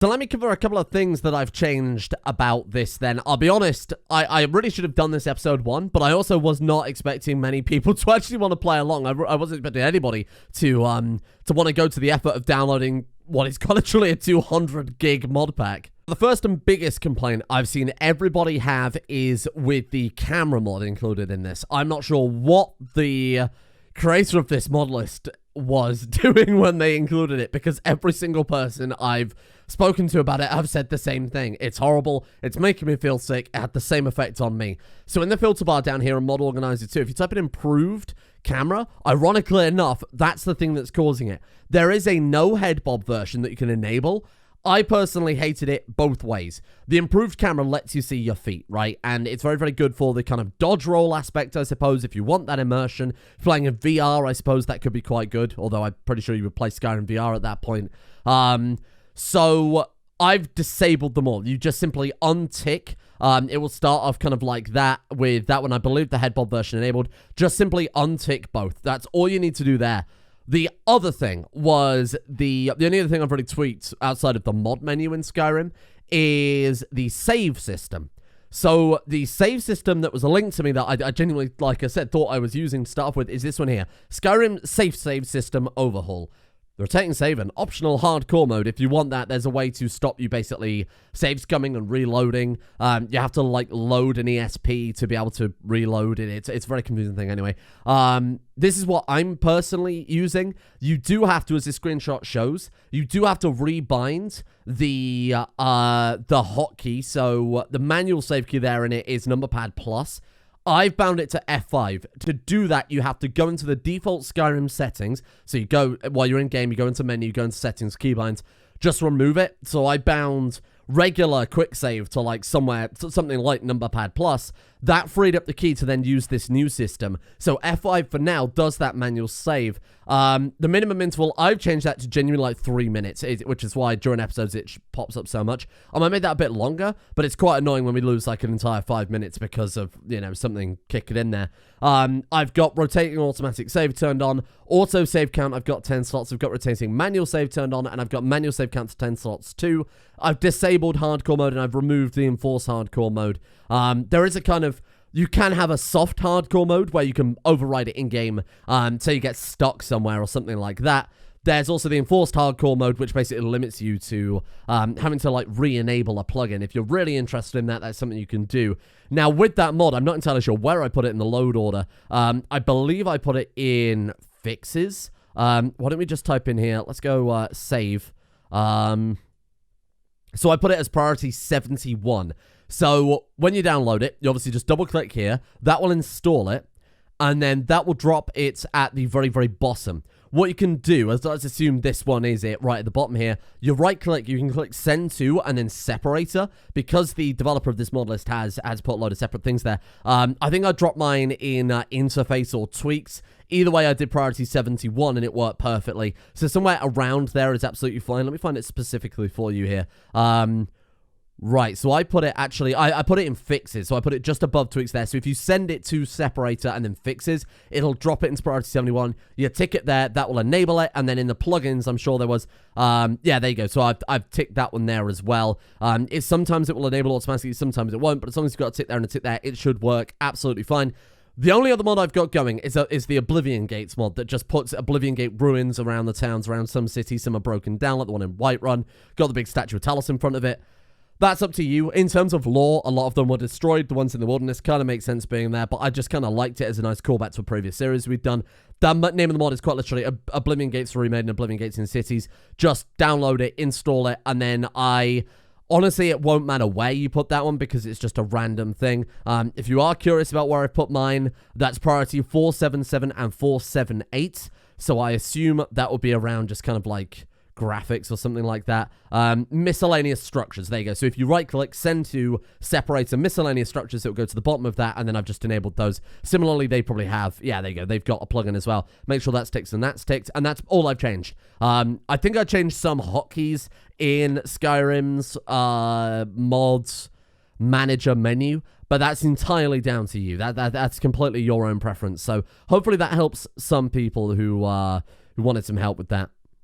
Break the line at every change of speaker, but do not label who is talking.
So let me cover a couple of things that I've changed about this then. I'll be honest, I really should have done this episode 1, but I also was not expecting many people to actually want to play along. I wasn't expecting anybody to want to go to the effort of downloading what is literally a 200 gig mod pack. The first and biggest complaint I've seen everybody have is with the camera mod included in this. I'm not sure what the creator of this mod list was doing when they included it, because every single person I've spoken to about it have said the same thing. It's horrible. It's making me feel sick. It had the same effect on me. So in the filter bar down here in Mod Organizer 2, if you type in improved camera, ironically enough, that's the thing that's causing it. There is a no head bob version that you can enable. I personally hated it both ways. The improved camera lets you see your feet, right? And it's very, very good for the kind of dodge roll aspect, I suppose. If you want that immersion, playing in VR, I suppose that could be quite good. Although I'm pretty sure you would play Skyrim VR at that point. So I've disabled them all. You just simply untick. It will start off kind of like that with that one. I believe the head bob version enabled. Just simply untick both. That's all you need to do there. The other thing was the only other thing I've already tweaked outside of the mod menu in Skyrim is the save system. So the save system that was a link to me that I genuinely, like I said, thought I was using to start off with is this one here. Skyrim Safe Save System Overhaul. Rotate and save, an optional hardcore mode. If you want that, there's a way to stop you basically saves coming and reloading. You have to like load an ESP to be able to reload it. It's a very confusing thing anyway. This is what I'm personally using. You do have to, as this screenshot shows, you do have to rebind the hotkey. So the manual save key there in it is numberpad plus. I've bound it to F5. To do that, you have to go into the default Skyrim settings. So you go, while you're in game, you go into menu, you go into settings, keybinds, just remove it. So I bound regular quick save to like somewhere, something like numberpad plus. That freed up the key to then use this new system. So F5 for now does that manual save. The minimum interval, I've changed that to genuinely like 3 minutes, which is why during episodes it pops up so much. I might make that a bit longer, but it's quite annoying when we lose like an entire 5 minutes because of, you know, something kicking in there. I've got rotating automatic save turned on. Auto save count, I've got 10 slots. I've got rotating manual save turned on, and I've got manual save count to 10 slots too. I've disabled hardcore mode, and I've removed the enforce hardcore mode. There is a kind of, you can have a soft hardcore mode where you can override it in-game until you get stuck somewhere or something like that. There's also the enforced hardcore mode, which basically limits you to having to like re-enable a plugin. If you're really interested in that, that's something you can do. Now, with that mod, I'm not entirely sure where I put it in the load order. I believe I put it in fixes. Why don't we just type in here? Let's go save. So I put it as priority 71. So when you download it, you obviously just double click here. That will install it. And then that will drop it at the very, very bottom. What you can do, as let's assume this one is it right at the bottom here, you right click, you can click send to and then separator. Because the developer of this mod list has put a load of separate things there. I think I dropped mine in interface or tweaks. Either way, I did priority 71 and it worked perfectly. So somewhere around there is absolutely fine. Let me find it specifically for you here. Right, so I put it actually, I put it in fixes, so I put it just above tweaks there. So if you send it to separator and then fixes, it'll drop it into priority 71. You tick it there, that will enable it, and then in the plugins, I'm sure there was, yeah, there you go. So I've ticked that one there as well. Sometimes it will enable automatically, sometimes it won't, but as long as you've got a tick there and a tick there, it should work absolutely fine. The only other mod I've got going is the Oblivion Gates mod that just puts Oblivion Gate ruins around the towns, around some cities. Some are broken down, like the one in Whiterun. Got the big statue of Talos in front of it. That's up to you. In terms of lore, a lot of them were destroyed. The ones in the wilderness kind of make sense being there, but I just kind of liked it as a nice callback to a previous series we've done. The name of the mod is quite literally Oblivion Gates remade and Oblivion Gates in cities. Just download it, install it, and then honestly, it won't matter where you put that one because it's just a random thing. If you are curious about where I put mine, that's priority 477 and 478. So I assume that will be around just kind of like graphics or something like that. Miscellaneous structures, there you go. So if you right click, send to separator miscellaneous structures, it will go to the bottom of that, and then I've just enabled those. Similarly, they probably have, yeah, there you go, they've got a plugin as well. Make sure that's ticked and that's ticked, and that's all I've changed. I think I changed some hotkeys in Skyrim's mods manager menu, but that's entirely down to you. That's completely your own preference. So hopefully that helps some people who wanted some help with that.